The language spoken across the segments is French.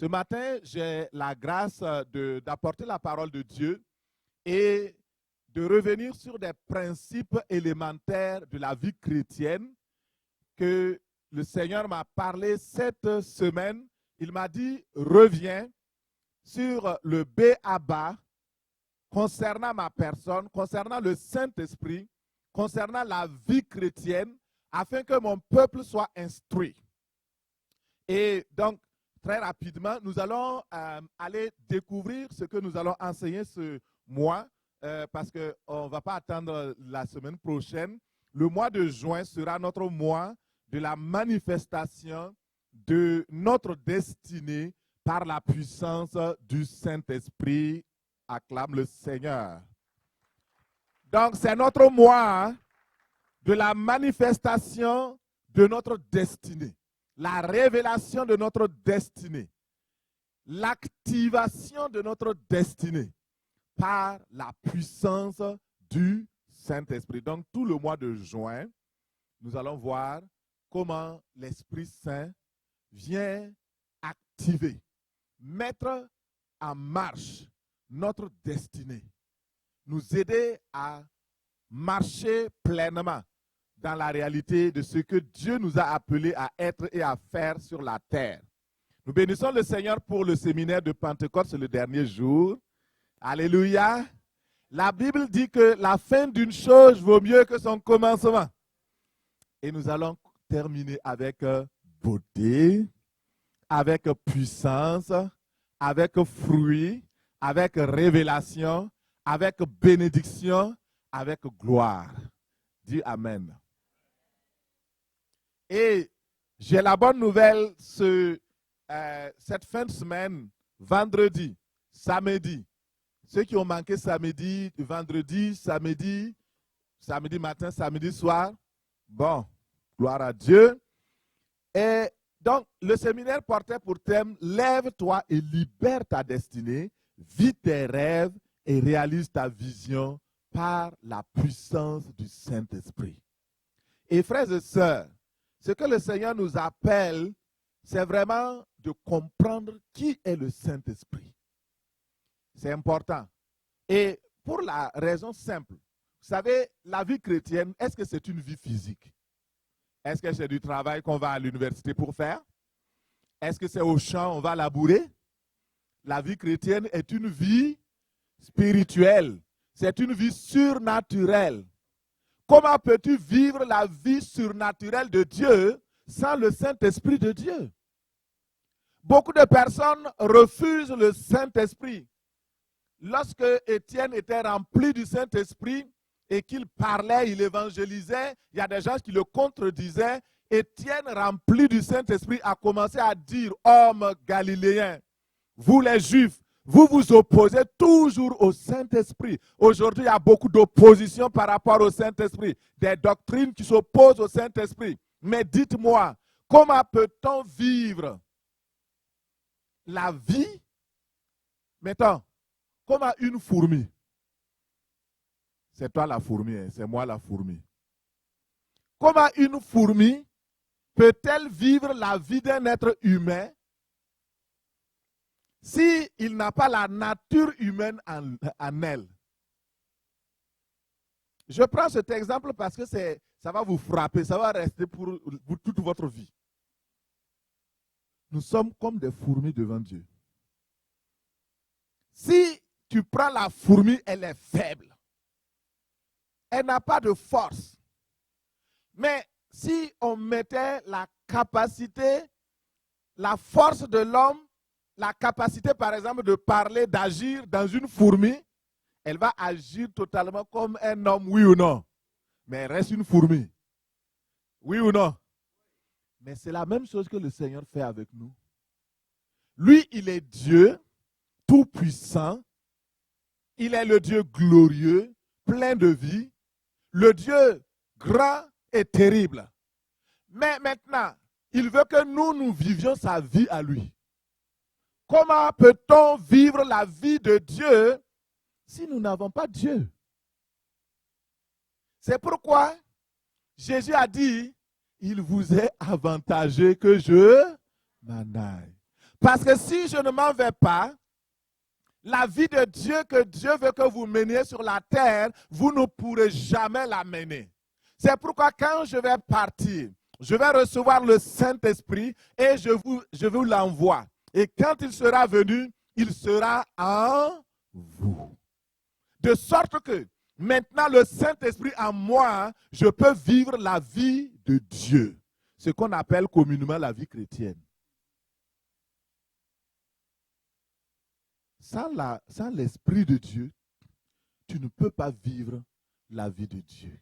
Ce matin, j'ai la grâce d'apporter la parole de Dieu et de revenir sur des principes élémentaires de la vie chrétienne que le Seigneur m'a parlé cette semaine. Il m'a dit, reviens sur le B.A.B.A. concernant ma personne, concernant le Saint-Esprit, concernant la vie chrétienne, afin que mon peuple soit instruit. Et donc, très rapidement, nous allons aller découvrir ce que nous allons enseigner ce mois, parce qu'on ne va pas attendre la semaine prochaine. Le mois de juin sera notre mois de la manifestation de notre destinée par la puissance du Saint-Esprit. Acclame le Seigneur. Donc, c'est notre mois de la manifestation de notre destinée. La révélation de notre destinée, l'activation de notre destinée par la puissance du Saint-Esprit. Donc, tout le mois de juin, nous allons voir comment l'Esprit Saint vient activer, mettre en marche notre destinée, nous aider à marcher pleinement dans la réalité de ce que Dieu nous a appelés à être et à faire sur la terre. Nous bénissons le Seigneur pour le séminaire de Pentecôte, c'est le dernier jour. Alléluia. La Bible dit que la fin d'une chose vaut mieux que son commencement. Et nous allons terminer avec beauté, avec puissance, avec fruit, avec révélation, avec bénédiction, avec gloire. Dis Amen. Et j'ai la bonne nouvelle cette fin de semaine, vendredi, samedi. Ceux qui ont manqué samedi, vendredi, samedi matin, samedi soir. Bon, gloire à Dieu. Et donc, le séminaire portait pour thème « Lève-toi et libère ta destinée, vis tes rêves et réalise ta vision par la puissance du Saint-Esprit. » Et frères et sœurs, ce que le Seigneur nous appelle, c'est vraiment de comprendre qui est le Saint-Esprit. C'est important. Et pour la raison simple, vous savez, la vie chrétienne, est-ce que c'est une vie physique? Est-ce que c'est du travail qu'on va à l'université pour faire? Est-ce que c'est au champ, on va labourer? La vie chrétienne est une vie spirituelle. C'est une vie surnaturelle. Comment peux-tu vivre la vie surnaturelle de Dieu sans le Saint-Esprit de Dieu? Beaucoup de personnes refusent le Saint-Esprit. Lorsque Étienne était rempli du Saint-Esprit et qu'il parlait, il évangélisait, il y a des gens qui le contredisaient. Étienne, rempli du Saint-Esprit, a commencé à dire « Hommes galiléens, vous les Juifs, vous vous opposez toujours au Saint-Esprit. » Aujourd'hui, il y a beaucoup d'opposition par rapport au Saint-Esprit, des doctrines qui s'opposent au Saint-Esprit. Mais dites-moi, comment peut-on vivre la vie, mettons, comme une fourmi? C'est toi la fourmi, hein, c'est moi la fourmi. Comment une fourmi peut-elle vivre la vie d'un être humain s'il n'a pas la nature humaine en elle? Je prends cet exemple parce que ça va vous frapper, ça va rester pour toute votre vie. Nous sommes comme des fourmis devant Dieu. Si tu prends la fourmi, elle est faible. Elle n'a pas de force. Mais si on mettait la capacité, la force de l'homme, la capacité par exemple de parler, d'agir dans une fourmi, elle va agir totalement comme un homme, oui ou non? Mais elle reste une fourmi. Oui ou non? Mais c'est la même chose que le Seigneur fait avec nous. Lui, il est Dieu, tout-puissant. Il est le Dieu glorieux, plein de vie. Le Dieu grand et terrible. Mais maintenant, il veut que nous vivions sa vie à lui. Comment peut-on vivre la vie de Dieu si nous n'avons pas Dieu? C'est pourquoi Jésus a dit, il vous est avantageux que je m'en aille. Parce que si je ne m'en vais pas, la vie de Dieu que Dieu veut que vous meniez sur la terre, vous ne pourrez jamais la mener. C'est pourquoi quand je vais partir, je vais recevoir le Saint-Esprit et je vous l'envoie. Et quand il sera venu, il sera en vous. De sorte que maintenant le Saint-Esprit en moi, je peux vivre la vie de Dieu. Ce qu'on appelle communément la vie chrétienne. Sans l'Esprit de Dieu, tu ne peux pas vivre la vie de Dieu.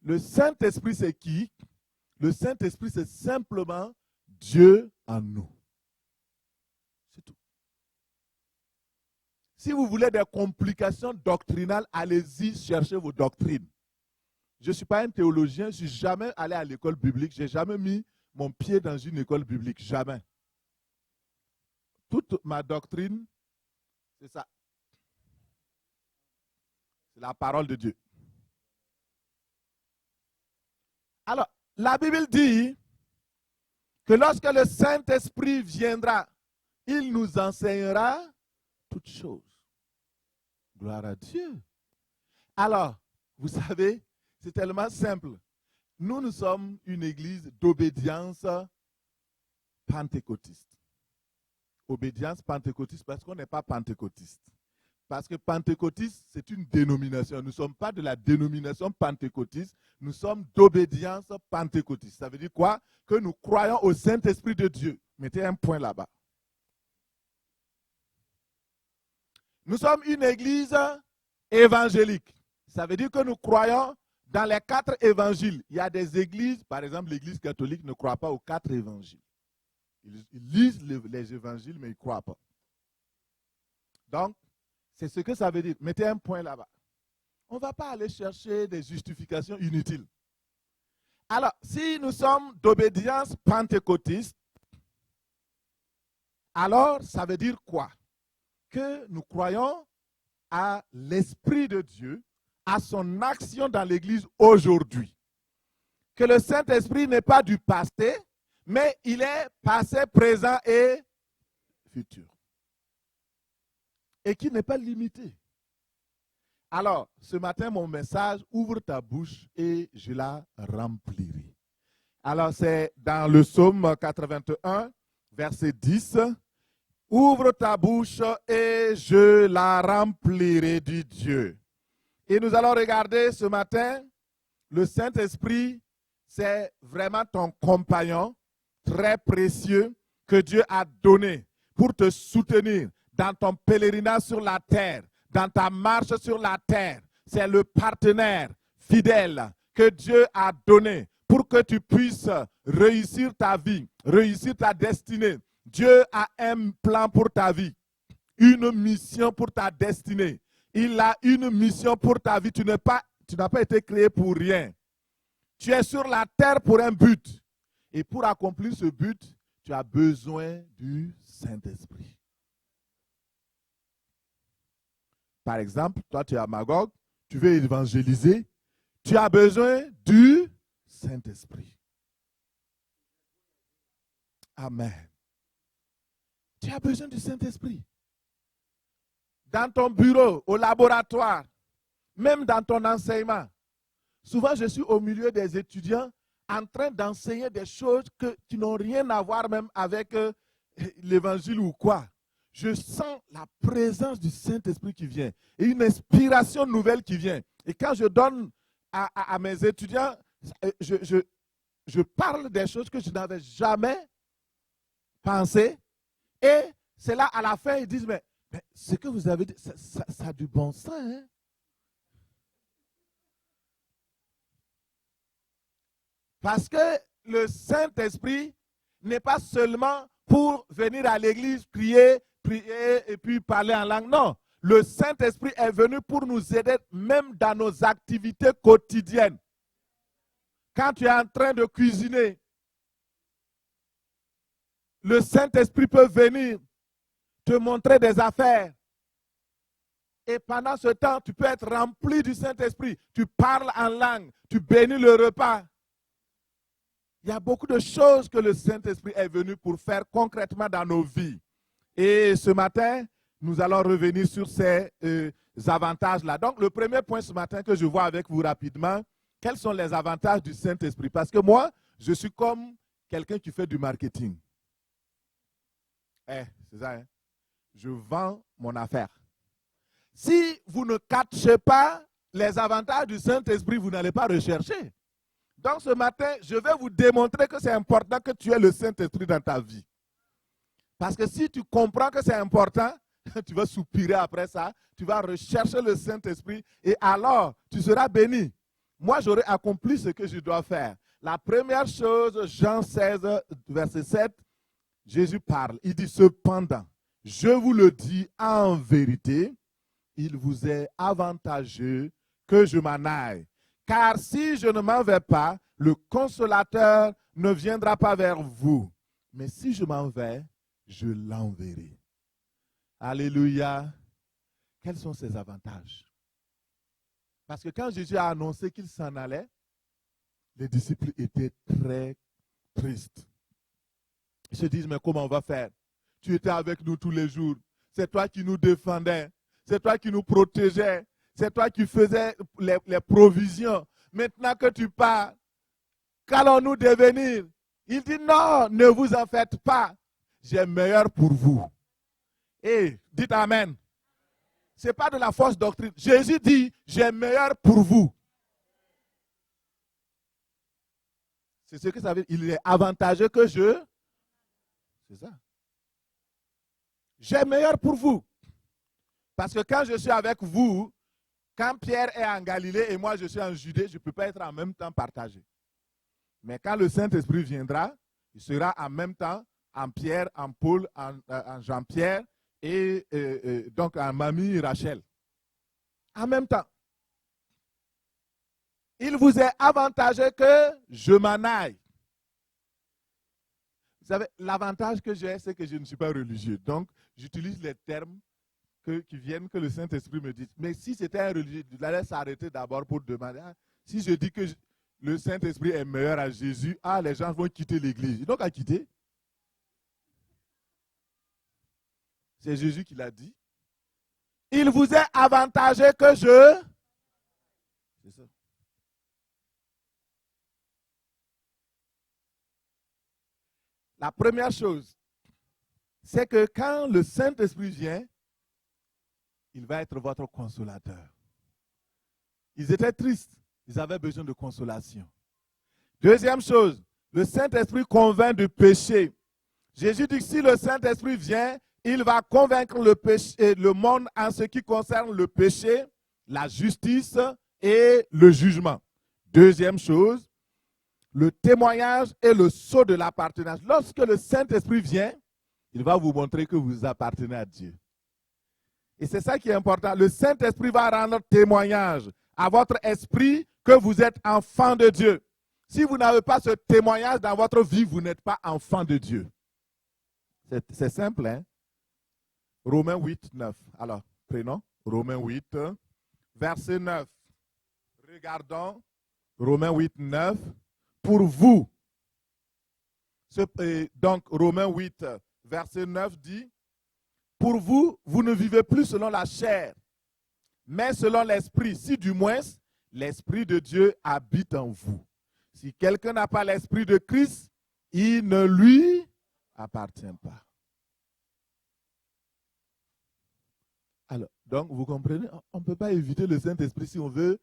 Le Saint-Esprit, c'est qui? Le Saint-Esprit, c'est simplement Dieu en nous. C'est tout. Si vous voulez des complications doctrinales, allez-y chercher vos doctrines. Je ne suis pas un théologien, je ne suis jamais allé à l'école biblique, je n'ai jamais mis mon pied dans une école biblique, jamais. Toute ma doctrine, c'est ça. C'est la parole de Dieu. Alors, la Bible dit que lorsque le Saint-Esprit viendra, il nous enseignera toutes choses. Gloire à Dieu. Alors, vous savez, c'est tellement simple. Nous sommes une église d'obédience pentecôtiste. Obédience pentecôtiste parce qu'on n'est pas pentecôtiste. Parce que pentecôtiste, c'est une dénomination. Nous ne sommes pas de la dénomination pentecôtiste, nous sommes d'obédience pentecôtiste. Ça veut dire quoi? Que nous croyons au Saint-Esprit de Dieu. Mettez un point là-bas. Nous sommes une église évangélique. Ça veut dire que nous croyons dans les 4 évangiles. Il y a des églises, par exemple l'église catholique ne croit pas aux 4 évangiles. Ils lisent les évangiles, mais ils ne croient pas. Donc, c'est ce que ça veut dire. Mettez un point là-bas. On ne va pas aller chercher des justifications inutiles. Alors, si nous sommes d'obédience pentecôtiste, alors ça veut dire quoi? Que nous croyons à l'Esprit de Dieu, à son action dans l'Église aujourd'hui. Que le Saint-Esprit n'est pas du passé, mais il est passé, présent et futur. Et qui n'est pas limité. Alors, ce matin, mon message, ouvre ta bouche et je la remplirai. Alors, c'est dans le psaume 81, verset 10. Ouvre ta bouche et je la remplirai, dit Dieu. Et nous allons regarder ce matin, le Saint-Esprit, c'est vraiment ton compagnon très précieux que Dieu a donné pour te soutenir dans ton pèlerinage sur la terre, dans ta marche sur la terre. C'est le partenaire fidèle que Dieu a donné pour que tu puisses réussir ta vie, réussir ta destinée. Dieu a un plan pour ta vie, une mission pour ta destinée. Il a une mission pour ta vie. Tu n'as pas été créé pour rien. Tu es sur la terre pour un but. Et pour accomplir ce but, tu as besoin du Saint-Esprit. Par exemple, toi tu es à Magog, tu veux évangéliser, tu as besoin du Saint-Esprit. Amen. Tu as besoin du Saint-Esprit. Dans ton bureau, au laboratoire, même dans ton enseignement. Souvent, je suis au milieu des étudiants en train d'enseigner des choses qui n'ont rien à voir même avec l'évangile ou quoi. Je sens la présence du Saint-Esprit qui vient et une inspiration nouvelle qui vient. Et quand je donne à mes étudiants, je parle des choses que je n'avais jamais pensées. Et c'est là, à la fin, ils disent, mais ce que vous avez dit, ça a du bon sens. Hein? Parce que le Saint-Esprit n'est pas seulement pour venir à l'église, prier et puis parler en langue. Non, le Saint-Esprit est venu pour nous aider même dans nos activités quotidiennes. Quand tu es en train de cuisiner, le Saint-Esprit peut venir te montrer des affaires. Et pendant ce temps, tu peux être rempli du Saint-Esprit. Tu parles en langue, tu bénis le repas. Il y a beaucoup de choses que le Saint-Esprit est venu pour faire concrètement dans nos vies. Et ce matin, nous allons revenir sur ces avantages-là. Donc, le premier point ce matin que je vois avec vous rapidement, quels sont les avantages du Saint-Esprit? Parce que moi, je suis comme quelqu'un qui fait du marketing. C'est ça, hein? Je vends mon affaire. Si vous ne catchez pas les avantages du Saint-Esprit, vous n'allez pas rechercher. Donc ce matin, je vais vous démontrer que c'est important que tu aies le Saint-Esprit dans ta vie. Parce que si tu comprends que c'est important, tu vas soupirer après ça, tu vas rechercher le Saint-Esprit et alors tu seras béni. Moi, j'aurai accompli ce que je dois faire. La première chose, Jean 16, verset 7, Jésus parle. Il dit, cependant, je vous le dis en vérité, il vous est avantageux que je m'en aille. Car si je ne m'en vais pas, le consolateur ne viendra pas vers vous. Mais si je m'en vais, je l'enverrai. Alléluia. Quels sont ces avantages? Parce que quand Jésus a annoncé qu'il s'en allait, les disciples étaient très tristes. Ils se disent, mais comment on va faire? Tu étais avec nous tous les jours. C'est toi qui nous défendais. C'est toi qui nous protégeais. C'est toi qui faisais les provisions. Maintenant que tu pars, qu'allons-nous devenir? Il dit non, ne vous en faites pas. J'ai meilleur pour vous. Et dites amen. Ce n'est pas de la fausse doctrine. Jésus dit, j'ai meilleur pour vous. C'est ce que ça veut dire. Il est avantageux que je. C'est ça. J'ai meilleur pour vous. Parce que quand je suis avec vous, quand Pierre est en Galilée et moi je suis en Judée, je ne peux pas être en même temps partagé. Mais quand le Saint-Esprit viendra, il sera en même temps en Pierre, en Paul, en Jean-Pierre et donc en Mamie Rachel. En même temps. Il vous est avantageux que je m'en aille. Vous savez, l'avantage que j'ai, c'est que je ne suis pas religieux. Donc, j'utilise les termes qui viennent, que le Saint-Esprit me dit. Mais si c'était un religieux, il allait s'arrêter d'abord pour demander. Si je dis que le Saint-Esprit est meilleur à Jésus, les gens vont quitter l'église. Ils n'ont qu'à quitter. C'est Jésus qui l'a dit. Il vous est avantageux que je. C'est ça. La première chose, c'est que quand le Saint-Esprit vient, il va être votre consolateur. Ils étaient tristes. Ils avaient besoin de consolation. Deuxième chose, le Saint-Esprit convainc du péché. Jésus dit que si le Saint-Esprit vient, il va convaincre le monde en ce qui concerne le péché, la justice et le jugement. Deuxième chose, le témoignage et le sceau de l'appartenance. Lorsque le Saint-Esprit vient, il va vous montrer que vous appartenez à Dieu. Et c'est ça qui est important. Le Saint-Esprit va rendre témoignage à votre esprit que vous êtes enfant de Dieu. Si vous n'avez pas ce témoignage dans votre vie, vous n'êtes pas enfant de Dieu. C'est simple, hein? Romains 8, 9. Alors, prenons Romains 8, verset 9. Regardons Romains 8, 9. Pour vous, donc Romains 8, verset 9 dit, pour vous, vous ne vivez plus selon la chair, mais selon l'esprit, si du moins l'esprit de Dieu habite en vous. Si quelqu'un n'a pas l'esprit de Christ, il ne lui appartient pas. Alors, donc vous comprenez, on ne peut pas éviter le Saint-Esprit si on veut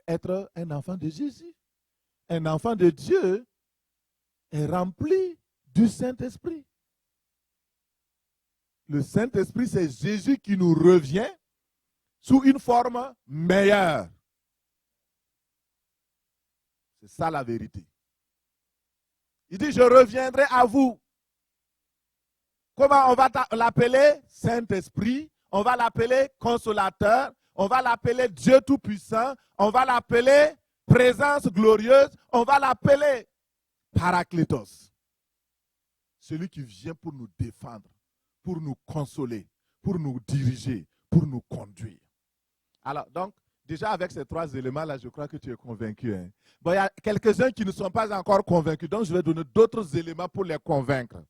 être un enfant de Jésus. Un enfant de Dieu est rempli du Saint-Esprit. Le Saint-Esprit, c'est Jésus qui nous revient sous une forme meilleure. C'est ça la vérité. Il dit, je reviendrai à vous. Comment on va l'appeler? Saint-Esprit. On va l'appeler consolateur. On va l'appeler Dieu Tout-Puissant. On va l'appeler présence glorieuse. On va l'appeler Paraclétos. Celui qui vient pour nous défendre, pour nous consoler, pour nous diriger, pour nous conduire. Alors, donc, Déjà, avec ces 3 éléments-là, je crois que tu es convaincu. Hein? Bon, il y a quelques-uns qui ne sont pas encore convaincus, donc je vais donner d'autres éléments pour les convaincre.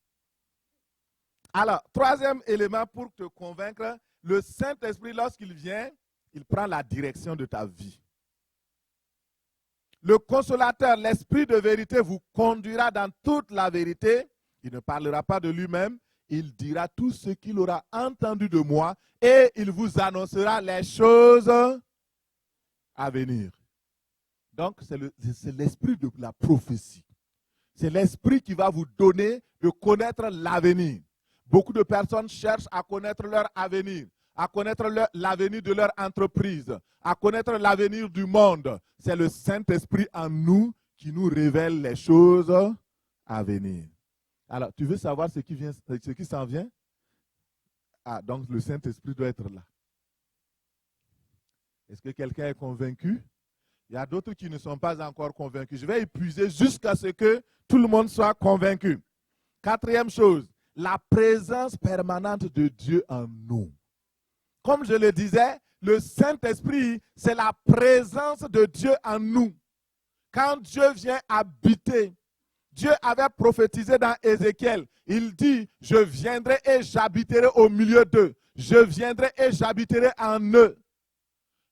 Alors, 3e élément pour te convaincre, le Saint-Esprit, lorsqu'il vient, il prend la direction de ta vie. Le consolateur, l'Esprit de vérité, vous conduira dans toute la vérité. Il ne parlera pas de lui-même. Il dira tout ce qu'il aura entendu de moi et il vous annoncera les choses à venir. Donc, c'est l'esprit de la prophétie. C'est l'esprit qui va vous donner de connaître l'avenir. Beaucoup de personnes cherchent à connaître leur avenir, à connaître l'avenir de leur entreprise, à connaître l'avenir du monde. C'est le Saint-Esprit en nous qui nous révèle les choses à venir. Alors, tu veux savoir ce qui s'en vient? Ah, donc le Saint-Esprit doit être là. Est-ce que quelqu'un est convaincu? Il y a d'autres qui ne sont pas encore convaincus. Je vais épuiser jusqu'à ce que tout le monde soit convaincu. 4e chose, la présence permanente de Dieu en nous. Comme je le disais, le Saint-Esprit, c'est la présence de Dieu en nous. Quand Dieu vient habiter, Dieu avait prophétisé dans Ézéchiel. Il dit, je viendrai et j'habiterai au milieu d'eux. Je viendrai et j'habiterai en eux.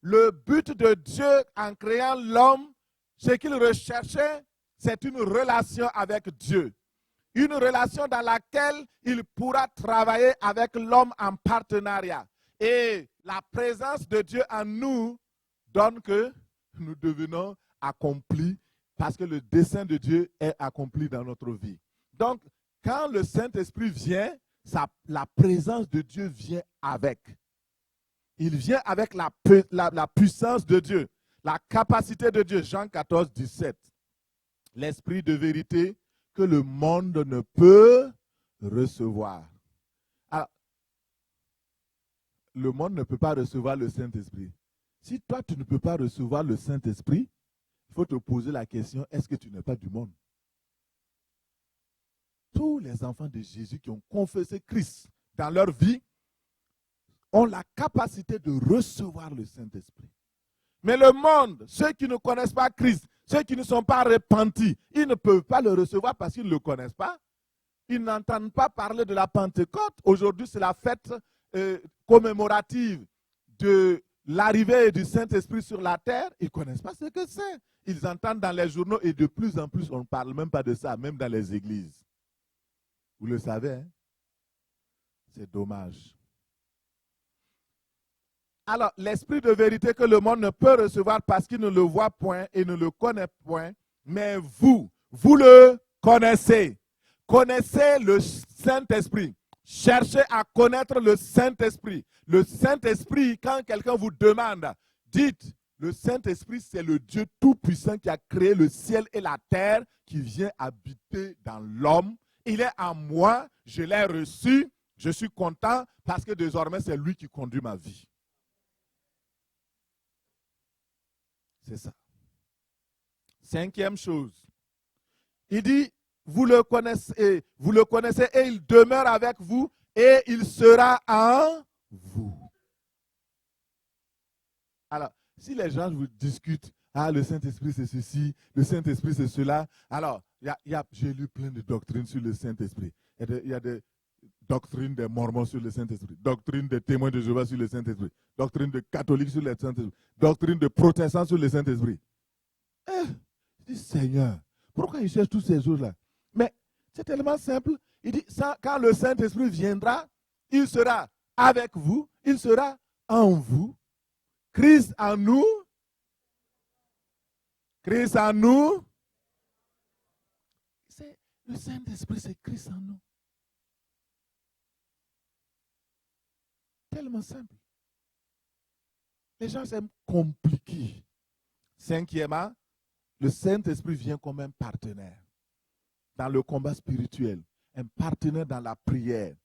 Le but de Dieu en créant l'homme, ce qu'il recherchait, c'est une relation avec Dieu. Une relation dans laquelle il pourra travailler avec l'homme en partenariat. Et la présence de Dieu en nous donne que nous devenons accomplis parce que le dessein de Dieu est accompli dans notre vie. Donc, quand le Saint-Esprit vient, la présence de Dieu vient avec. Il vient avec la puissance de Dieu, la capacité de Dieu. Jean 14, 17. L'Esprit de vérité que le monde ne peut recevoir. Alors, le monde ne peut pas recevoir le Saint-Esprit. Si toi, tu ne peux pas recevoir le Saint-Esprit, il faut te poser la question, est-ce que tu n'es pas du monde? Tous les enfants de Jésus qui ont confessé Christ dans leur vie ont la capacité de recevoir le Saint-Esprit. Mais le monde, ceux qui ne connaissent pas Christ, ceux qui ne sont pas repentis, ils ne peuvent pas le recevoir parce qu'ils ne le connaissent pas. Ils n'entendent pas parler de la Pentecôte. Aujourd'hui, c'est la fête commémorative de l'arrivée du Saint-Esprit sur la terre. Ils ne connaissent pas ce que c'est. Ils entendent dans les journaux et de plus en plus, on ne parle même pas de ça, même dans les églises. Vous le savez, hein? C'est dommage. Alors, l'esprit de vérité que le monde ne peut recevoir parce qu'il ne le voit point et ne le connaît point, mais vous le connaissez. Connaissez le Saint-Esprit. Cherchez à connaître le Saint-Esprit. Le Saint-Esprit, quand quelqu'un vous demande, dites, le Saint-Esprit, c'est le Dieu tout-puissant qui a créé le ciel et la terre, qui vient habiter dans l'homme. Il est en moi, je l'ai reçu, je suis content parce que désormais, c'est lui qui conduit ma vie. C'est ça. 5e chose. Il dit, vous le connaissez et il demeure avec vous et il sera en vous. Alors, si les gens vous discutent, le Saint-Esprit c'est ceci, le Saint-Esprit c'est cela, alors, j'ai lu plein de doctrines sur le Saint-Esprit. Il y a des doctrines des Mormons sur le Saint-Esprit, doctrine des témoins de Jéhovah sur le Saint-Esprit, doctrine des catholiques sur le Saint-Esprit, doctrine des protestants sur le Saint-Esprit. Je dis, Seigneur, pourquoi ils cherchent tous ces choses-là? Mais c'est tellement simple. Il dit, quand le Saint-Esprit viendra, il sera avec vous, il sera en vous. Christ en nous. Christ en nous. Le Saint-Esprit, c'est Christ en nous. Tellement simple. Les gens s'aiment compliquer. 5e, le Saint-Esprit vient comme un partenaire dans le combat spirituel, un partenaire dans la prière.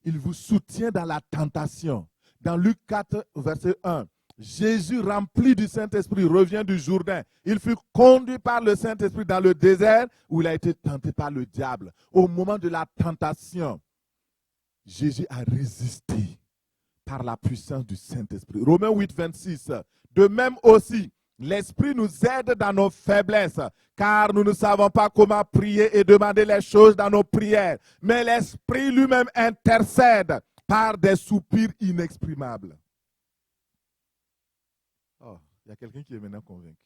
Il vous soutient dans la tentation. Dans Luc 4, verset 1, Jésus, rempli du Saint-Esprit, revient du Jourdain. Il fut conduit par le Saint-Esprit dans le désert où il a été tenté par le diable. Au moment de la tentation, Jésus a résisté. par la puissance du Saint-Esprit. Romains 8, 26. De même aussi, l'Esprit nous aide dans nos faiblesses, car nous ne savons pas comment prier et demander les choses dans nos prières. Mais l'Esprit lui-même intercède par des soupirs inexprimables. Oh, il y a quelqu'un qui est maintenant convaincu.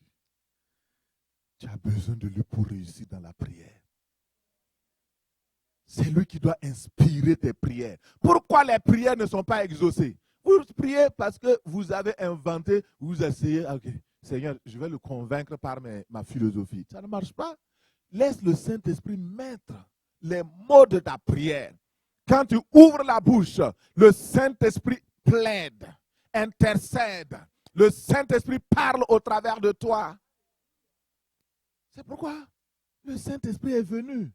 Tu as besoin de lui pour réussir dans la prière. C'est lui qui doit inspirer tes prières. Pourquoi les prières ne sont pas exaucées? Vous priez parce que vous avez inventé, vous essayez, ok, Seigneur, je vais le convaincre par ma philosophie. Ça ne marche pas. Laisse le Saint-Esprit mettre les mots de ta prière. Quand tu ouvres la bouche, le Saint-Esprit plaide, intercède. Le Saint-Esprit parle au travers de toi. C'est pourquoi le Saint-Esprit est venu.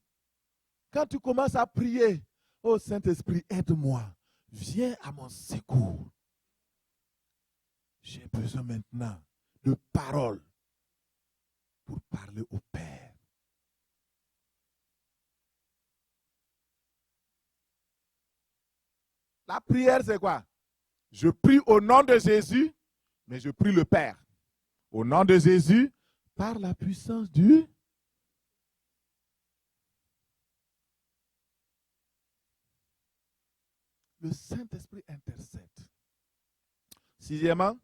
Quand tu commences à prier, oh Saint-Esprit, aide-moi, viens à mon secours. J'ai besoin maintenant de paroles pour parler au Père. La prière, c'est quoi? Je prie au nom de Jésus, mais je prie le Père. Au nom de Jésus, par la puissance du... Le Saint-Esprit intercède. Sixièmement,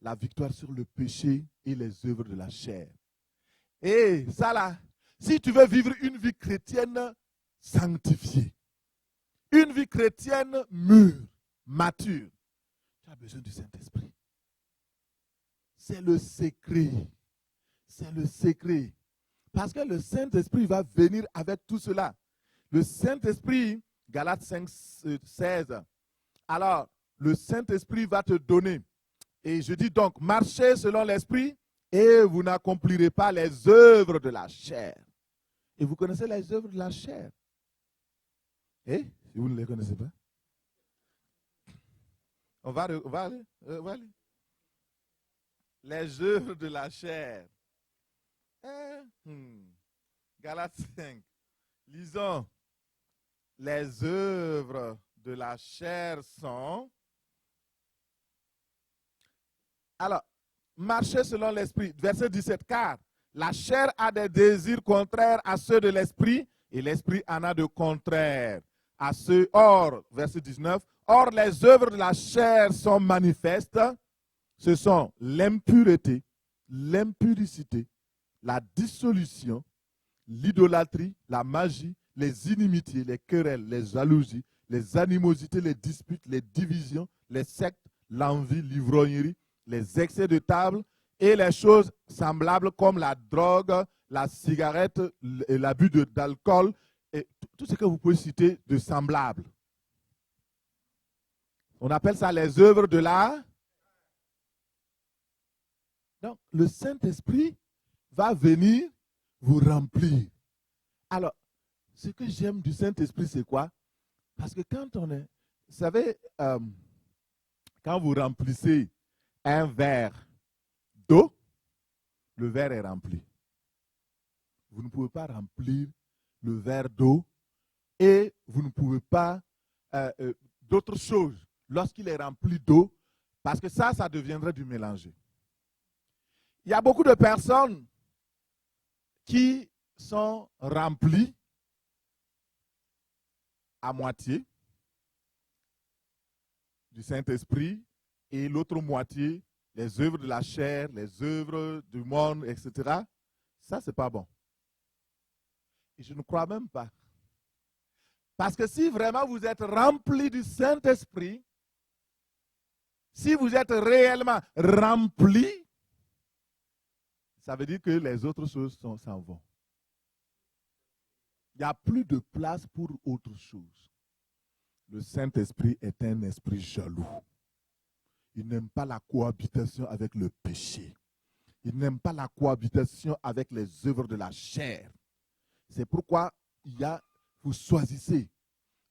la victoire sur le péché et les œuvres de la chair. Et ça là, si tu veux vivre une vie chrétienne sanctifiée, une vie chrétienne mûre, mature, tu as besoin du Saint-Esprit. C'est le secret. C'est le secret. Parce que le Saint-Esprit va venir avec tout cela. Le Saint-Esprit, Galates 5, 16. Alors, le Saint-Esprit va te donner. Et je dis donc, marchez selon l'Esprit et vous n'accomplirez pas les œuvres de la chair. Et vous connaissez les œuvres de la chair? Et si vous ne les connaissez pas, on va aller. Les œuvres de la chair. Galates 5. Lisons. Les œuvres de la chair sont... Alors, marchez selon l'Esprit. Verset 17. Car la chair a des désirs contraires à ceux de l'Esprit et l'Esprit en a de contraires à ceux. Or, verset 19. Or, les œuvres de la chair sont manifestes. Ce sont l'impureté, l'impudicité, la dissolution, l'idolâtrie, la magie, les inimitiés, les querelles, les jalousies, les animosités, les disputes, les divisions, les sectes, l'envie, l'ivrognerie, les excès de table et les choses semblables comme la drogue, la cigarette, l'abus d'alcool et tout ce que vous pouvez citer de semblable. On appelle ça les œuvres de la... Donc, le Saint-Esprit va venir vous remplir. Alors, ce que j'aime du Saint-Esprit, c'est quoi? Parce que quand on est... Vous savez, quand vous remplissez un verre d'eau, le verre est rempli. Vous ne pouvez pas remplir le verre d'eau et vous ne pouvez pas d'autres choses lorsqu'il est rempli d'eau, parce que ça deviendrait du mélangé. Il y a beaucoup de personnes qui sont remplies à moitié du Saint-Esprit et l'autre moitié, les œuvres de la chair, les œuvres du monde, etc. Ça, c'est pas bon. Et je ne crois même pas. Parce que si vraiment vous êtes rempli du Saint-Esprit, si vous êtes réellement rempli, ça veut dire que les autres choses s'en vont. Il n'y a plus de place pour autre chose. Le Saint-Esprit est un esprit jaloux. Il n'aime pas la cohabitation avec le péché. Il n'aime pas la cohabitation avec les œuvres de la chair. C'est pourquoi vous choisissez.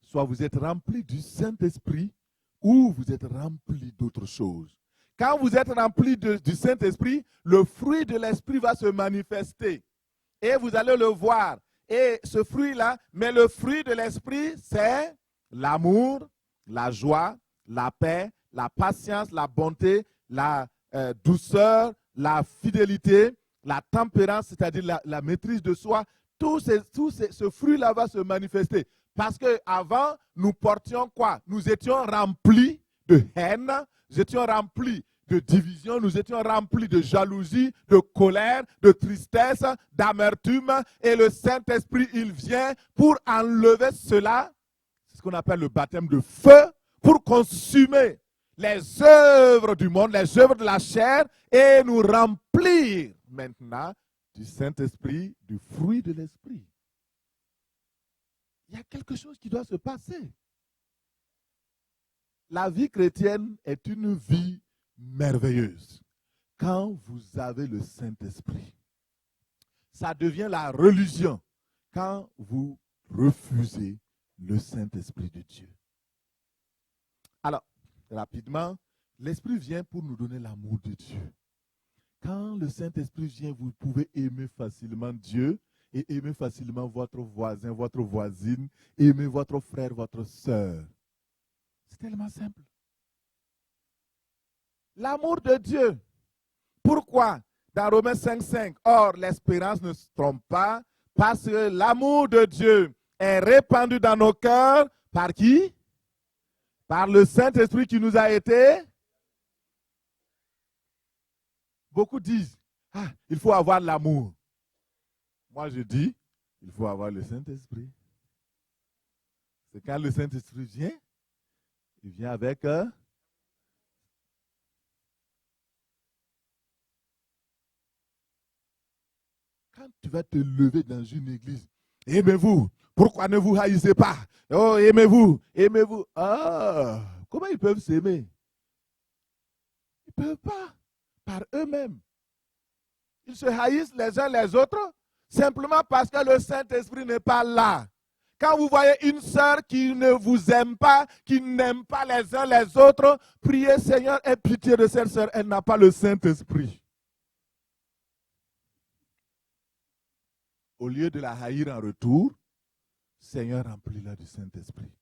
Soit vous êtes rempli du Saint-Esprit ou vous êtes rempli d'autres choses. Quand vous êtes rempli du Saint-Esprit, le fruit de l'Esprit va se manifester. Et vous allez le voir. Et ce fruit-là, mais le fruit de l'Esprit, c'est l'amour, la joie, la paix, la patience, la bonté, la douceur, la fidélité, la tempérance, c'est-à-dire la maîtrise de soi. Ce fruit-là va se manifester. Parce qu'avant, nous portions quoi? Nous étions remplis de haine, nous étions remplis de division, nous étions remplis de jalousie, de colère, de tristesse, d'amertume. Et le Saint-Esprit, il vient pour enlever cela. C'est ce qu'on appelle le baptême de feu, pour consumer les œuvres du monde, les œuvres de la chair, et nous remplir maintenant du Saint-Esprit, du fruit de l'Esprit. Il y a quelque chose qui doit se passer. La vie chrétienne est une vie merveilleuse. Quand vous avez le Saint-Esprit, ça devient la religion quand vous refusez le Saint-Esprit de Dieu. Alors, rapidement, l'Esprit vient pour nous donner l'amour de Dieu. Quand le Saint-Esprit vient, vous pouvez aimer facilement Dieu et aimer facilement votre voisin, votre voisine, aimer votre frère, votre sœur. C'est tellement simple. L'amour de Dieu. Pourquoi? Dans Romains 5,5, or l'espérance ne se trompe pas, parce que l'amour de Dieu est répandu dans nos cœurs. Par qui? Par le Saint-Esprit qui nous a été. Beaucoup disent, il faut avoir l'amour. Moi je dis, il faut avoir le Saint-Esprit. C'est quand le Saint-Esprit vient, il vient avec quand tu vas te lever dans une église, aimez-vous, pourquoi ne vous haïssez pas? Oh, aimez-vous, aimez-vous. Ah, comment ils peuvent s'aimer? Ils ne peuvent pas, par eux-mêmes. Ils se haïssent les uns les autres, simplement parce que le Saint-Esprit n'est pas là. Quand vous voyez une sœur qui ne vous aime pas, qui n'aime pas les uns les autres, priez Seigneur, aie pitié de cette sœur, elle n'a pas le Saint-Esprit. Au lieu de la haïr en retour, Seigneur, remplis-la du Saint-Esprit,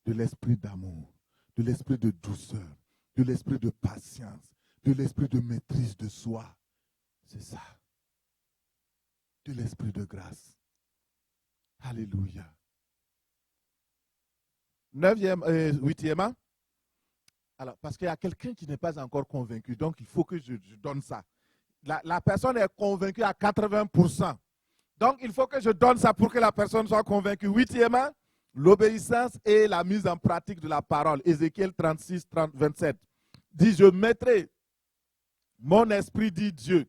de l'esprit d'amour, de l'esprit de douceur, de l'esprit de patience, de l'esprit de maîtrise de soi. C'est ça. De l'esprit de grâce. Alléluia. 8e. Alors, parce qu'il y a quelqu'un qui n'est pas encore convaincu, donc il faut que je donne ça. La personne est convaincue à 80%. Donc, il faut que je donne ça pour que la personne soit convaincue. 8e, l'obéissance et la mise en pratique de la parole. Ézéchiel 36, 27. Dit, je mettrai mon esprit, dit Dieu,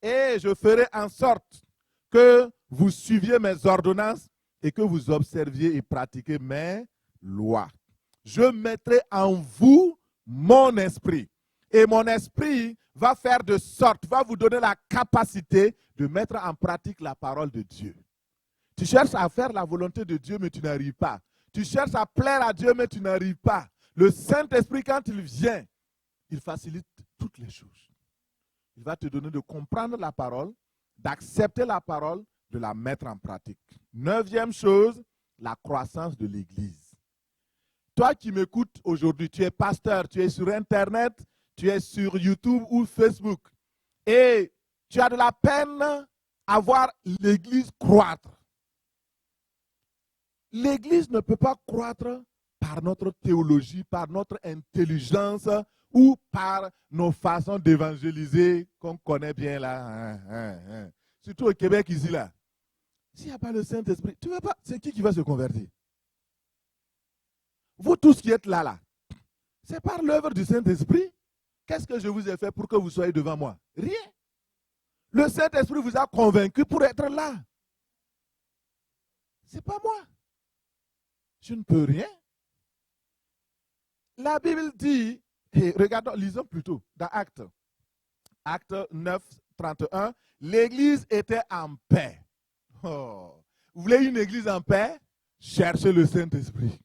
et je ferai en sorte que vous suiviez mes ordonnances et que vous observiez et pratiquiez mes lois. Je mettrai en vous mon esprit. Et mon esprit va faire de sorte, va vous donner la capacité de mettre en pratique la parole de Dieu. Tu cherches à faire la volonté de Dieu, mais tu n'arrives pas. Tu cherches à plaire à Dieu, mais tu n'arrives pas. Le Saint-Esprit, quand il vient, il facilite toutes les choses. Il va te donner de comprendre la parole, d'accepter la parole, de la mettre en pratique. 9e chose, la croissance de l'Église. Toi qui m'écoutes aujourd'hui, tu es pasteur, tu es sur Internet, tu es sur YouTube ou Facebook et tu as de la peine à voir l'Église croître. L'Église ne peut pas croître par notre théologie, par notre intelligence ou par nos façons d'évangéliser qu'on connaît bien là. Surtout au Québec ici là. S'il n'y a pas le Saint-Esprit, tu ne vas pas. C'est qui va se convertir? Vous tous qui êtes là, c'est par l'œuvre du Saint-Esprit. Qu'est-ce que je vous ai fait pour que vous soyez devant moi? Rien. Le Saint-Esprit vous a convaincu pour être là. Ce n'est pas moi. Je ne peux rien. La Bible dit, et regardons, lisons plutôt dans Actes. Actes 9, 31, l'Église était en paix. Oh. Vous voulez une Église en paix? Cherchez le Saint-Esprit.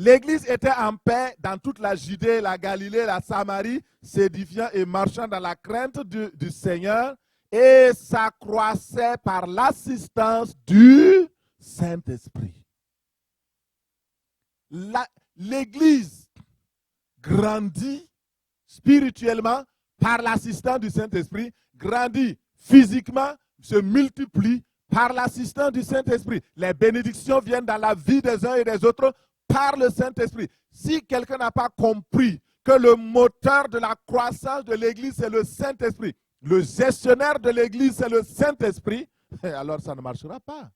L'Église était en paix dans toute la Judée, la Galilée, la Samarie, s'édifiant et marchant dans la crainte du Seigneur, et s'accroissait par l'assistance du Saint-Esprit. L'Église grandit spirituellement par l'assistance du Saint-Esprit, grandit physiquement, se multiplie par l'assistance du Saint-Esprit. Les bénédictions viennent dans la vie des uns et des autres par le Saint-Esprit. Si quelqu'un n'a pas compris que le moteur de la croissance de l'Église, c'est le Saint-Esprit, le gestionnaire de l'Église, c'est le Saint-Esprit, alors ça ne marchera pas.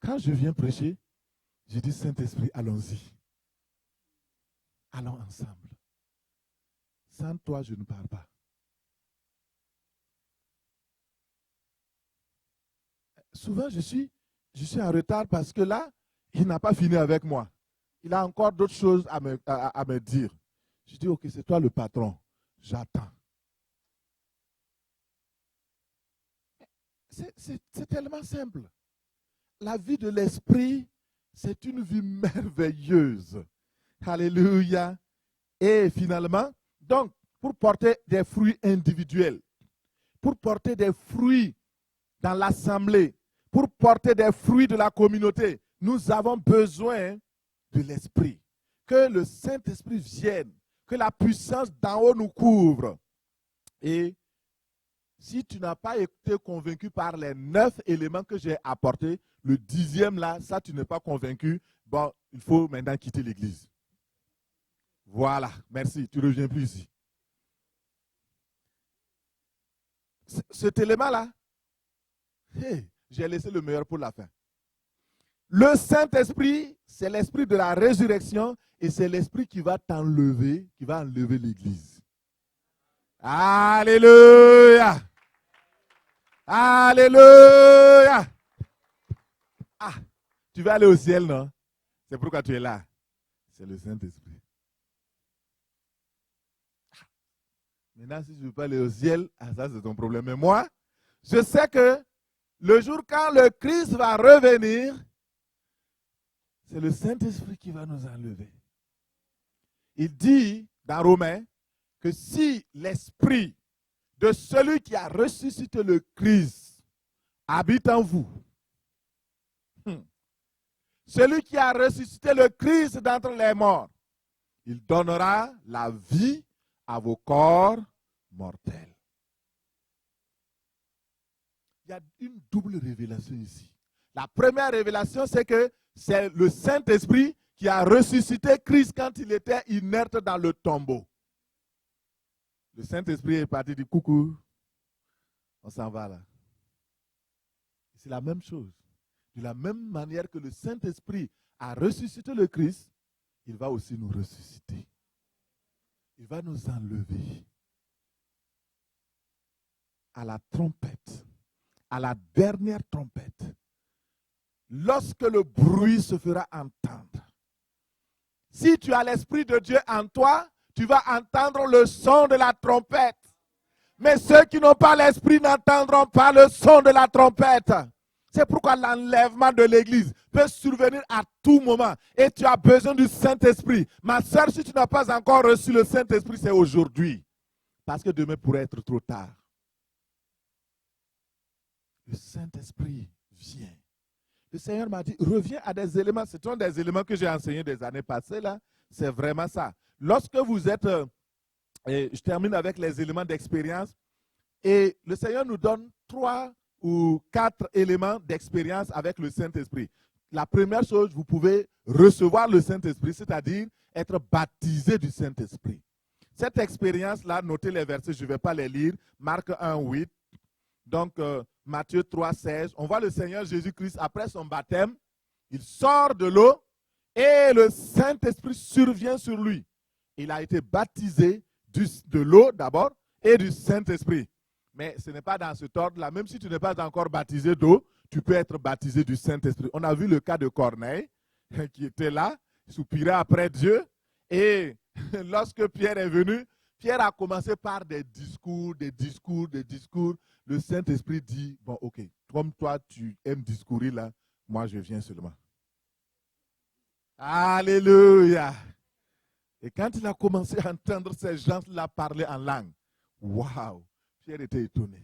Quand je viens prêcher, je dis Saint-Esprit, allons-y. Allons ensemble. Sans toi, je ne pars pas. Souvent, je suis en retard parce que là, il n'a pas fini avec moi. Il a encore d'autres choses à me dire. Je dis, ok, c'est toi le patron. J'attends. C'est tellement simple. La vie de l'esprit, c'est une vie merveilleuse. Alléluia. Et finalement, donc, pour porter des fruits individuels, pour porter des fruits dans l'assemblée, pour porter des fruits de la communauté, nous avons besoin de l'esprit. Que le Saint-Esprit vienne, que la puissance d'en haut nous couvre. Et si tu n'as pas été convaincu par les 9 éléments que j'ai apportés, le 10e là, ça tu n'es pas convaincu, bon, il faut maintenant quitter l'église. Voilà, merci, tu ne reviens plus ici. Cet élément-là, hey, j'ai laissé le meilleur pour la fin. Le Saint-Esprit, c'est l'esprit de la résurrection et c'est l'esprit qui va t'enlever, qui va enlever l'église. Alléluia! Alléluia! Ah, tu vas aller au ciel, non? C'est pourquoi tu es là. C'est le Saint-Esprit. Maintenant, si je ne veux pas aller au ciel, ça c'est ton problème. Mais moi, je sais que le jour quand le Christ va revenir, c'est le Saint-Esprit qui va nous enlever. Il dit dans Romains que si l'esprit de celui qui a ressuscité le Christ habite en vous, celui qui a ressuscité le Christ d'entre les morts, il donnera la vie à vos corps mortels. Il y a une double révélation ici. La première révélation, c'est que c'est le Saint-Esprit qui a ressuscité Christ quand il était inerte dans le tombeau. Le Saint-Esprit est parti du coucou, on s'en va là. C'est la même chose. De la même manière que le Saint-Esprit a ressuscité le Christ, il va aussi nous ressusciter. Il va nous enlever à la trompette, à la dernière trompette. Lorsque le bruit se fera entendre, si tu as l'Esprit de Dieu en toi, tu vas entendre le son de la trompette. Mais ceux qui n'ont pas l'Esprit n'entendront pas le son de la trompette. C'est pourquoi l'enlèvement de l'Église peut survenir à tout moment. Et tu as besoin du Saint-Esprit. Ma soeur, si tu n'as pas encore reçu le Saint-Esprit, c'est aujourd'hui. Parce que demain pourrait être trop tard. Le Saint-Esprit vient. Le Seigneur m'a dit, reviens à des éléments. Ce sont des éléments que j'ai enseignés des années passées là. C'est vraiment ça. Lorsque vous êtes, et je termine avec les éléments d'expérience, et le Seigneur nous donne 3 ou 4 éléments d'expérience avec le Saint-Esprit. La première chose, vous pouvez recevoir le Saint-Esprit, c'est-à-dire être baptisé du Saint-Esprit. Cette expérience-là, notez les versets, je ne vais pas les lire. Marc 1, 8. Donc, Matthieu 3, 16. On voit le Seigneur Jésus-Christ, après son baptême, il sort de l'eau et le Saint-Esprit survient sur lui. Il a été baptisé de l'eau d'abord et du Saint-Esprit. Mais ce n'est pas dans cet ordre-là. Même si tu n'es pas encore baptisé d'eau, tu peux être baptisé du Saint-Esprit. On a vu le cas de Corneille, qui était là, soupirait après Dieu. Et lorsque Pierre est venu, Pierre a commencé par des discours. Le Saint-Esprit dit, bon, ok, comme toi, tu aimes discourir là, moi, je viens seulement. Alléluia. Et quand il a commencé à entendre ces gens-là parler en langue, waouh, Pierre était étonné.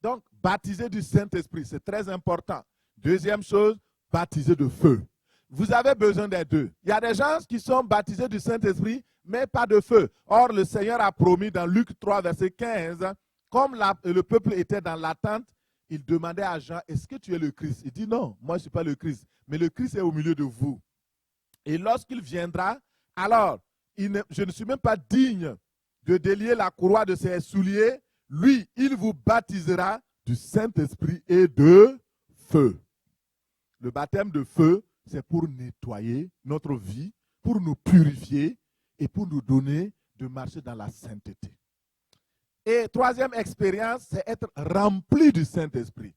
Donc, baptisé du Saint-Esprit, c'est très important. Deuxième chose, baptisé de feu. vous avez besoin des deux. Il y a des gens qui sont baptisés du Saint-Esprit, mais pas de feu. Or, le Seigneur a promis dans Luc 3, verset 15, comme le peuple était dans l'attente, il demandait à Jean, est-ce que tu es le Christ? Il dit, non, moi je ne suis pas le Christ, mais le Christ est au milieu de vous. Et lorsqu'il viendra, alors, je ne suis même pas digne de délier la courroie de ses souliers. Lui, il vous baptisera du Saint-Esprit et de feu. Le baptême de feu, c'est pour nettoyer notre vie, pour nous purifier et pour nous donner de marcher dans la sainteté. Et troisième expérience, c'est être rempli du Saint-Esprit.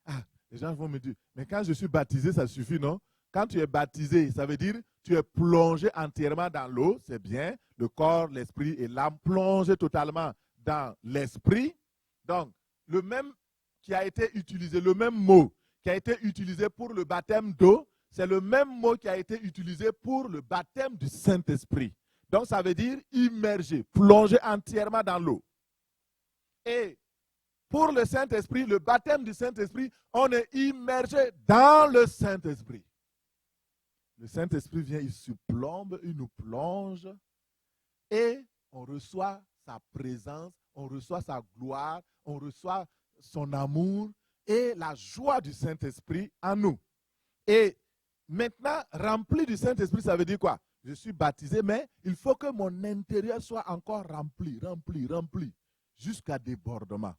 Ah, les gens vont me dire, mais quand je suis baptisé, ça suffit, non? Quand tu es baptisé, ça veut dire tu es plongé entièrement dans l'eau, c'est bien, le corps, l'esprit et l'âme plongés totalement dans l'esprit. Donc, le même qui a été utilisé, le même mot qui a été utilisé pour le baptême d'eau, c'est le même mot qui a été utilisé pour le baptême du Saint-Esprit. Donc, ça veut dire immergé, plongé entièrement dans l'eau. Et pour le Saint-Esprit, le baptême du Saint-Esprit, on est immergé dans le Saint-Esprit. Le Saint-Esprit vient, il surplombe, il nous plonge et on reçoit sa présence, on reçoit sa gloire, on reçoit son amour et la joie du Saint-Esprit en nous. Et maintenant, rempli du Saint-Esprit, ça veut dire quoi? Je suis baptisé, mais il faut que mon intérieur soit encore rempli, jusqu'à débordement.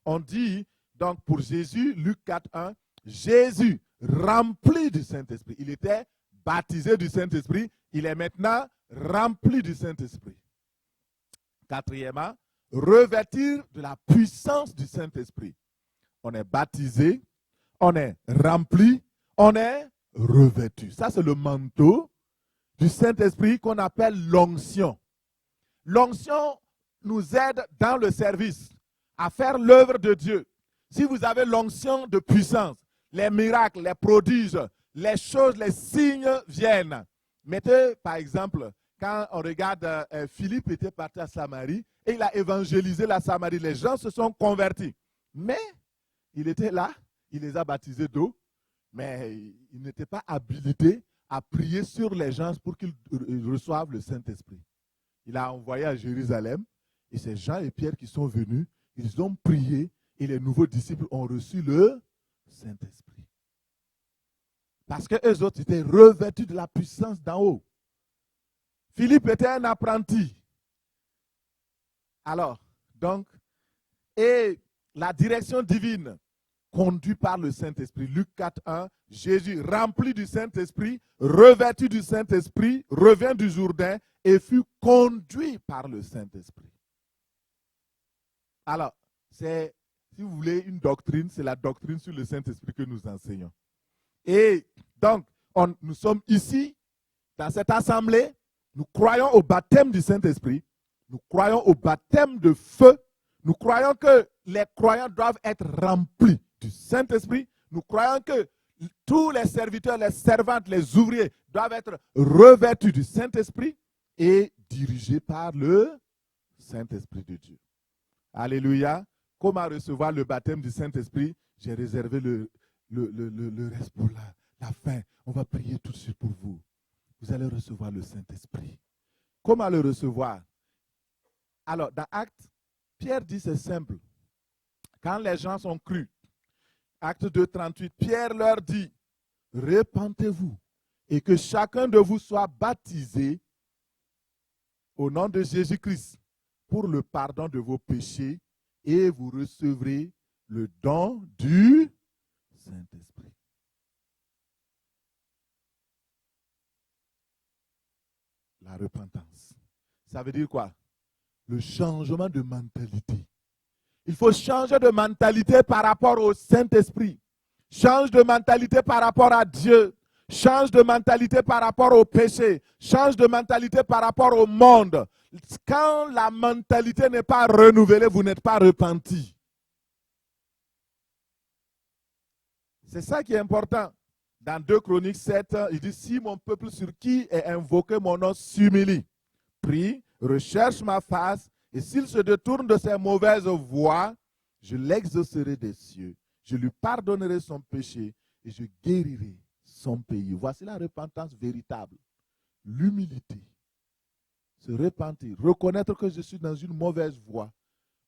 On dit, donc pour Jésus, Luc 4, 1, Jésus rempli du Saint-Esprit. Il était baptisé du Saint-Esprit, il est maintenant rempli du Saint-Esprit. Quatrièmement, revêtir de la puissance du Saint-Esprit. On est baptisé, on est rempli, on est revêtu. Ça, c'est le manteau du Saint-Esprit qu'on appelle l'onction. L'onction nous aide dans le service à faire l'œuvre de Dieu. Si vous avez l'onction de puissance, les miracles, les prodiges, les choses, les signes viennent. Mettez, par exemple, quand on regarde, Philippe était parti à Samarie et il a évangélisé la Samarie. Les gens se sont convertis. Mais il était là, il les a baptisés d'eau, mais il n'était pas habilité à prier sur les gens pour qu'ils reçoivent le Saint-Esprit. Il a envoyé à Jérusalem et c'est Jean et Pierre qui sont venus. Ils ont prié et les nouveaux disciples ont reçu le Saint-Esprit. Parce qu'eux autres étaient revêtus de la puissance d'en haut. Philippe était un apprenti. Alors, donc, et la direction divine conduit par le Saint-Esprit. Luc 4, 1, Jésus, rempli du Saint-Esprit, revêtu du Saint-Esprit, revint du Jourdain et fut conduit par le Saint-Esprit. Alors, c'est, si vous voulez, une doctrine, c'est la doctrine sur le Saint-Esprit que nous enseignons. Et donc, nous sommes ici, dans cette assemblée, nous croyons au baptême du Saint-Esprit, nous croyons au baptême de feu, nous croyons que les croyants doivent être remplis du Saint-Esprit, nous croyons que tous les serviteurs, les servantes, les ouvriers doivent être revêtus du Saint-Esprit et dirigés par le Saint-Esprit de Dieu. Alléluia. Comment recevoir le baptême du Saint-Esprit? J'ai réservé le reste pour la fin. On va prier tout de suite pour vous. Vous allez recevoir le Saint-Esprit. Comment le recevoir? Alors, dans Actes, Pierre dit c'est simple. Quand les gens sont crus, Acte 2, 38, Pierre leur dit, repentez-vous et que chacun de vous soit baptisé au nom de Jésus-Christ pour le pardon de vos péchés et vous recevrez le don du Saint-Esprit. La repentance. Ça veut dire quoi? Le changement de mentalité. Il faut changer de mentalité par rapport au Saint-Esprit. Change de mentalité par rapport à Dieu. Change de mentalité par rapport au péché. Change de mentalité par rapport au monde. Quand la mentalité n'est pas renouvelée, vous n'êtes pas repenti. C'est ça qui est important. Dans 2 Chroniques 7, il dit, si mon peuple sur qui est invoqué mon nom s'humilie, prie, recherche ma face, et s'il se détourne de ses mauvaises voies, je l'exaucerai des cieux, je lui pardonnerai son péché et je guérirai sont payés. Voici la repentance véritable. L'humilité. Se repentir. Reconnaître que je suis dans une mauvaise voie.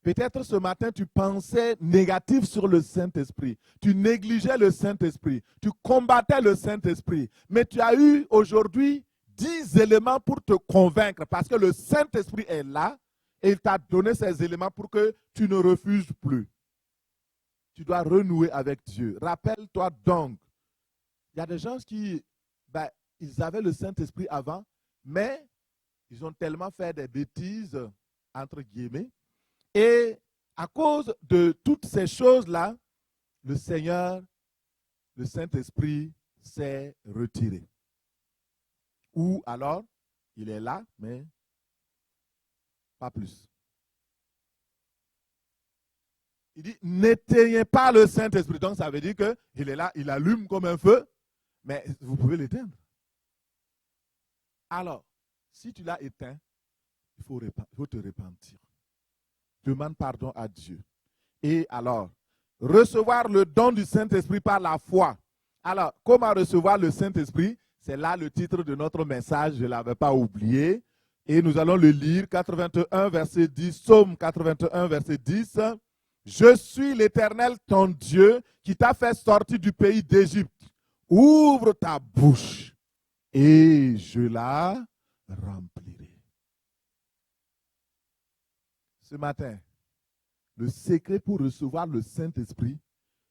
Peut-être ce matin, tu pensais négatif sur le Saint-Esprit. Tu négligeais le Saint-Esprit. Tu combattais le Saint-Esprit. Mais tu as eu aujourd'hui 10 éléments pour te convaincre parce que le Saint-Esprit est là et il t'a donné ces éléments pour que tu ne refuses plus. Tu dois renouer avec Dieu. Rappelle-toi donc, il y a des gens qui, ils avaient le Saint-Esprit avant, mais ils ont tellement fait des bêtises, entre guillemets, et à cause de toutes ces choses-là, le Seigneur, le Saint-Esprit s'est retiré. Ou alors, il est là, mais pas plus. Il dit, n'éteignez pas le Saint-Esprit. Donc, ça veut dire qu'il est là, il allume comme un feu, mais vous pouvez l'éteindre. Alors, si tu l'as éteint, il faut te repentir. Demande pardon à Dieu. Et alors, recevoir le don du Saint-Esprit par la foi. Alors, comment recevoir le Saint-Esprit? C'est là le titre de notre message, je ne l'avais pas oublié. Et nous allons le lire, 81, verset 10, Psaume 81, verset 10. Je suis l'Éternel, ton Dieu, qui t'a fait sortir du pays d'Égypte. Ouvre ta bouche et je la remplirai. Ce matin, le secret pour recevoir le Saint-Esprit,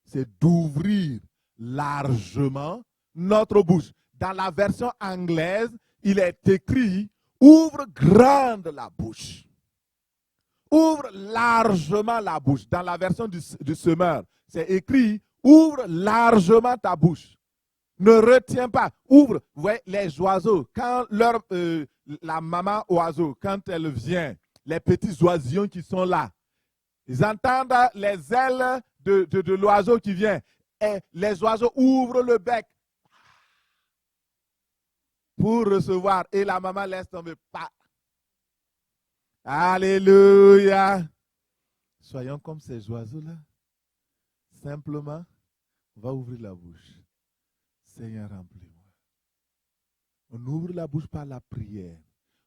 c'est d'ouvrir largement notre bouche. Dans la version anglaise, il est écrit « Ouvre grande la bouche ». Ouvre largement la bouche. Dans la version du semeur, c'est écrit « Ouvre largement ta bouche ». Ne retiens pas. Ouvre. Vous voyez, les oiseaux, quand la maman oiseau, quand elle vient, les petits oisillons qui sont là, ils entendent les ailes de l'oiseau qui vient. Et les oiseaux ouvrent le bec pour recevoir. Et la maman laisse tomber. Alléluia. Soyons comme ces oiseaux-là. Simplement, on va ouvrir la bouche. Seigneur, remplis-moi. On ouvre la bouche par la prière.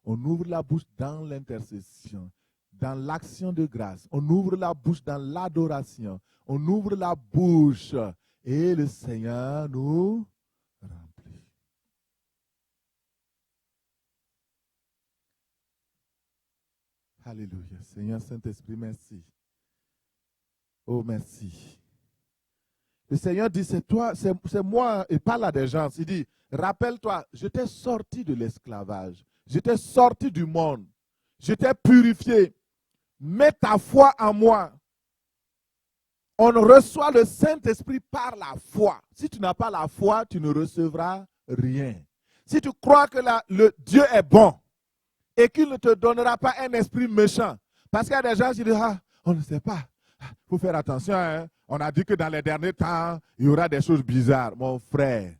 On ouvre la bouche dans l'intercession, dans l'action de grâce. On ouvre la bouche dans l'adoration. On ouvre la bouche et le Seigneur nous remplit. Alléluia. Seigneur Saint-Esprit, merci. Oh, merci. Le Seigneur dit, c'est toi, c'est moi, et parle à des gens. Il dit, rappelle-toi, je t'ai sorti de l'esclavage. Je t'ai sorti du monde. Je t'ai purifié. Mets ta foi en moi. On reçoit le Saint-Esprit par la foi. Si tu n'as pas la foi, tu ne recevras rien. Si tu crois que le Dieu est bon et qu'il ne te donnera pas un esprit méchant, parce qu'il y a des gens qui disent, on ne sait pas. Il faut faire attention. Hein? On a dit que dans les derniers temps, il y aura des choses bizarres. Mon frère,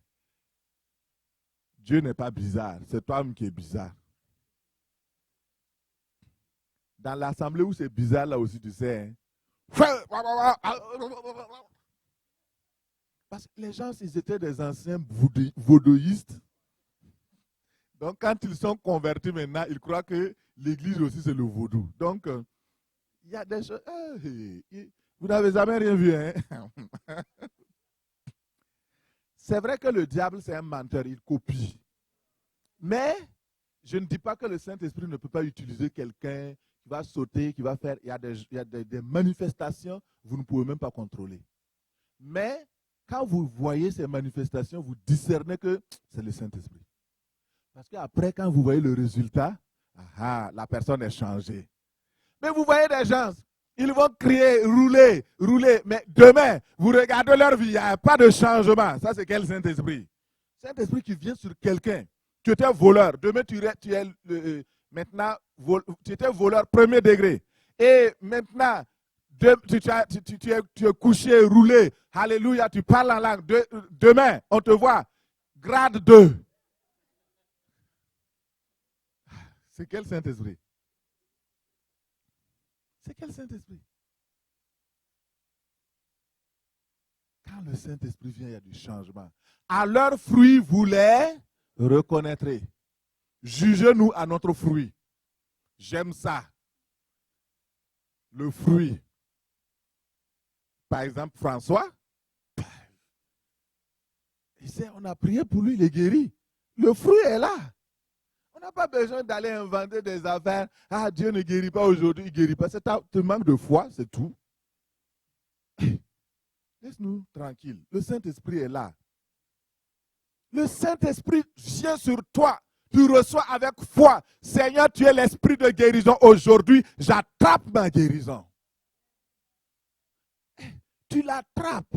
Dieu n'est pas bizarre. C'est toi-même qui es bizarre. Dans l'assemblée où c'est bizarre, là aussi, tu sais. Hein? Parce que les gens, ils étaient des anciens vaudouistes. Donc, quand ils sont convertis maintenant, ils croient que l'église aussi, c'est le vaudou. Donc, il y a des choses. Vous n'avez jamais rien vu, hein? C'est vrai que le diable, c'est un menteur, il copie. Mais, je ne dis pas que le Saint-Esprit ne peut pas utiliser quelqu'un qui va sauter, qui va faire. Il y a des manifestations, vous ne pouvez même pas contrôler. Mais, quand vous voyez ces manifestations, vous discernez que c'est le Saint-Esprit. Parce qu'après, quand vous voyez le résultat, la personne est changée. Mais vous voyez des gens, ils vont crier, rouler, rouler. Mais demain, vous regardez leur vie, il n'y a pas de changement. Ça, c'est quel Saint-Esprit? Saint-Esprit qui vient sur quelqu'un. Tu étais voleur. Demain, tu es maintenant, tu étais voleur premier degré. Et maintenant, tu es couché, roulé. Alléluia, tu parles en langue. Demain, on te voit. Grade 2. C'est quel Saint-Esprit? C'est quel Saint-Esprit? Quand le Saint-Esprit vient, il y a du changement. À leurs fruits, vous les reconnaîtrez. Jugez-nous à notre fruit. J'aime ça. Le fruit. Par exemple, François, on a prié pour lui, il est guéri. Le fruit est là. On n'a pas besoin d'aller inventer des affaires. Ah, Dieu ne guérit pas aujourd'hui, il ne guérit pas. C'est un manque de foi, c'est tout. Laisse-nous tranquilles. Le Saint-Esprit est là. Le Saint-Esprit vient sur toi. Tu reçois avec foi. Seigneur, tu es l'esprit de guérison. Aujourd'hui, j'attrape ma guérison. Tu l'attrapes.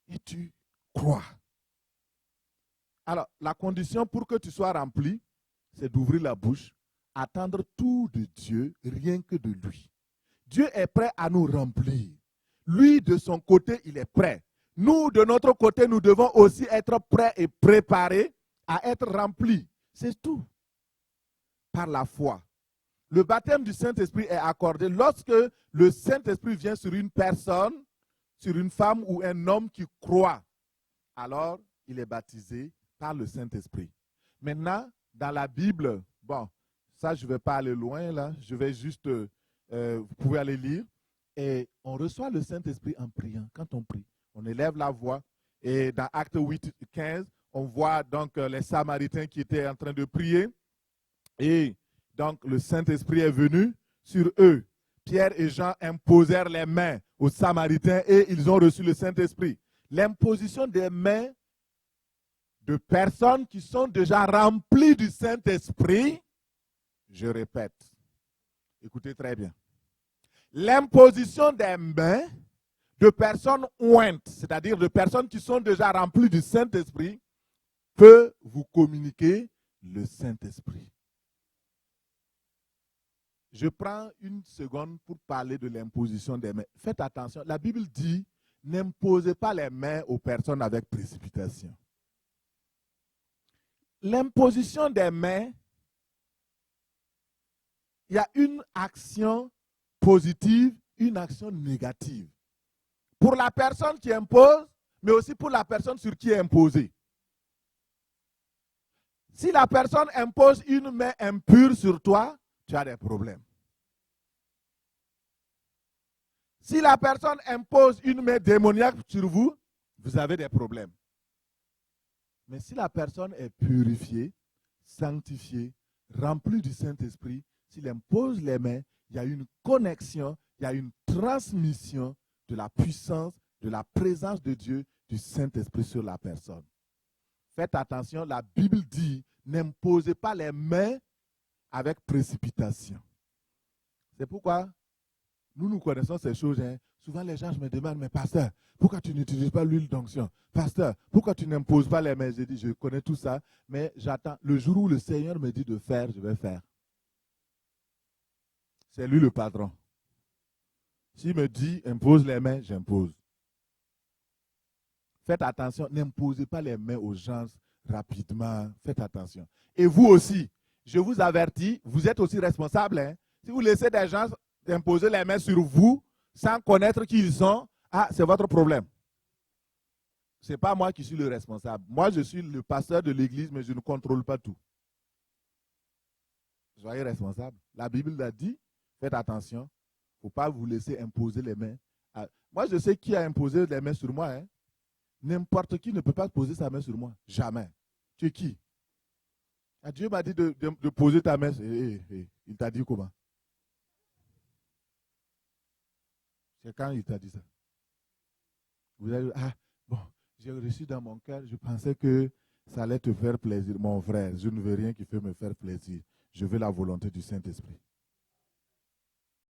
Et tu crois. Alors, la condition pour que tu sois rempli, c'est d'ouvrir la bouche, attendre tout de Dieu, rien que de lui. Dieu est prêt à nous remplir. Lui, de son côté, il est prêt. Nous, de notre côté, nous devons aussi être prêts et préparés à être remplis. C'est tout. Par la foi. Le baptême du Saint-Esprit est accordé lorsque le Saint-Esprit vient sur une personne, sur une femme ou un homme qui croit. Alors, il est baptisé par le Saint-Esprit. Maintenant, dans la Bible, bon, ça, je ne vais pas aller loin là, je vais juste, vous pouvez aller lire. Et on reçoit le Saint-Esprit en priant. Quand on prie, on élève la voix. Et dans Actes 8, 15, on voit donc les Samaritains qui étaient en train de prier. Et donc le Saint-Esprit est venu sur eux. Pierre et Jean imposèrent les mains aux Samaritains et ils ont reçu le Saint-Esprit. L'imposition des mains de personnes qui sont déjà remplies du Saint-Esprit, je répète, écoutez très bien. L'imposition des mains de personnes ointes, c'est-à-dire de personnes qui sont déjà remplies du Saint-Esprit, peut vous communiquer le Saint-Esprit. Je prends une seconde pour parler de l'imposition des mains. Faites attention, la Bible dit, n'imposez pas les mains aux personnes avec précipitation. L'imposition des mains, il y a une action positive, une action négative. Pour la personne qui impose, mais aussi pour la personne sur qui est imposée. Si la personne impose une main impure sur toi, tu as des problèmes. Si la personne impose une main démoniaque sur vous, vous avez des problèmes. Mais si la personne est purifiée, sanctifiée, remplie du Saint-Esprit, s'il impose les mains, il y a une connexion, il y a une transmission de la puissance, de la présence de Dieu, du Saint-Esprit sur la personne. Faites attention, la Bible dit, n'imposez pas les mains avec précipitation. C'est pourquoi nous connaissons ces choses. Hein. Souvent les gens me demandent, mais pasteur, pourquoi tu n'utilises pas l'huile d'onction? Pasteur, pourquoi tu n'imposes pas les mains? J'ai dit, je connais tout ça, mais j'attends. Le jour où le Seigneur me dit de faire, je vais faire. C'est lui le patron. S'il me dit, impose les mains, j'impose. Faites attention, n'imposez pas les mains aux gens rapidement. Faites attention. Et vous aussi, je vous avertis, vous êtes aussi responsable. Hein? Si vous laissez des gens imposer les mains sur vous sans connaître qui ils sont, c'est votre problème. Ce n'est pas moi qui suis le responsable. Moi, je suis le pasteur de l'église, mais je ne contrôle pas tout. Soyez responsable. La Bible l'a dit, faites attention. Il ne faut pas vous laisser imposer les mains. Moi, je sais qui a imposé les mains sur moi. Hein? N'importe qui ne peut pas poser sa main sur moi. Jamais. Tu es qui? Dieu m'a dit de poser ta main. Il t'a dit comment? C'est quand il t'a dit ça? Vous avez dit, bon, j'ai reçu dans mon cœur, je pensais que ça allait te faire plaisir. Mon frère, je ne veux rien qui peut me faire plaisir. Je veux la volonté du Saint-Esprit.